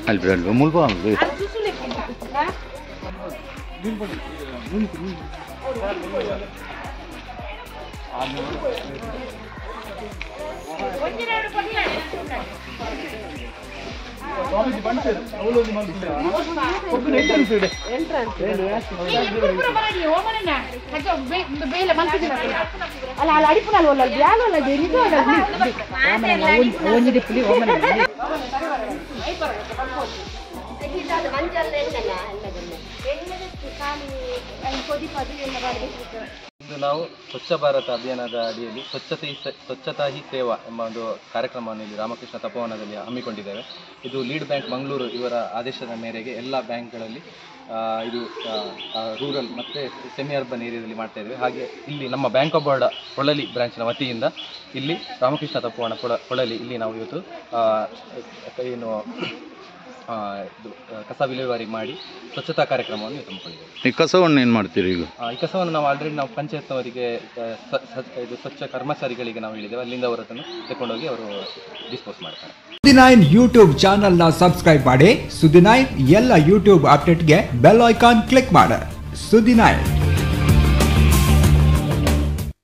Alberto, muy bueno. ಇಂದು ನಾವು ಸ್ವಚ್ಛ ಭಾರತ ಅಭಿಯಾನದ ಅಡಿಯಲ್ಲಿ ಸ್ವಚ್ಛತಾ ಹಿ ಸೇವಾ ಎಂಬ ಒಂದು ಕಾರ್ಯಕ್ರಮವನ್ನು ಇಲ್ಲಿ ರಾಮಕೃಷ್ಣ ತಪೋವನದಲ್ಲಿ ಹಮ್ಮಿಕೊಂಡಿದ್ದೇವೆ. ಇದು ಲೀಡ್ ಬ್ಯಾಂಕ್ ಮಂಗಳೂರು ಇವರ ಆದೇಶದ ಮೇರೆಗೆ ಎಲ್ಲ ಬ್ಯಾಂಕ್ಗಳಲ್ಲಿ ಇದು ರೂರಲ್ ಮತ್ತು ಸೆಮಿ ಅರ್ಬನ್ ಏರಿಯಾದಲ್ಲಿ ಮಾಡ್ತಾ ಇದ್ದೇವೆ. ಹಾಗೆ ಇಲ್ಲಿ ನಮ್ಮ ಬ್ಯಾಂಕ್ ಆಫ್ ಬರೋಡಾ ಹೊಳಲಿ ಬ್ರಾಂಚಿನ ವತಿಯಿಂದ ಇಲ್ಲಿ ರಾಮಕೃಷ್ಣ ತಪೋವನ ಹೊಳಲಿ ಇಲ್ಲಿ ನಾವು ಇವತ್ತು ಏನು ಕಸ ವಿಲೇವಾರಿ ಮಾಡಿ ಸ್ವಚ್ಛತಾ ಕಾರ್ಯಕ್ರಮವನ್ನು ಹಮ್ಮಿಕೊಂಡಿದ್ದೇವೆ. ಈ ಕಸವನ್ನು ಏನು ಮಾಡ್ತೀರಿ ಈಗ? ಈ ಕಸವನ್ನು ನಾವು ಆಲ್ರೆಡಿ ನಾವು ಪಂಚಾಯತ್ನವರಿಗೆ ಇದು ಸ್ವಚ್ಛ ಕರ್ಮಚಾರಿಗಳಿಗೆ ನಾವು ಹೇಳಿದ್ದೇವೆ. ಅಲ್ಲಿಂದ ಅವರನ್ನು ತಗೊಂಡೋಗಿ ಅವರು ಡಿಸ್ಪೋಸ್ ಮಾಡ್ತಾರೆ. ಸುದ್ದಿ9 ಯೂಟ್ಯೂಬ್ ಚಾನಲ್ನ ಸಬ್ಸ್ಕ್ರೈಬ್ ಮಾಡಿ. ಸುದ್ದಿ9 ಎಲ್ಲ ಯೂಟ್ಯೂಬ್ ಅಪ್ಡೇಟ್ಗೆ ಬೆಲ್ ಐಕಾನ್ ಕ್ಲಿಕ್ ಮಾಡಿ. ಸುದ್ದಿ9.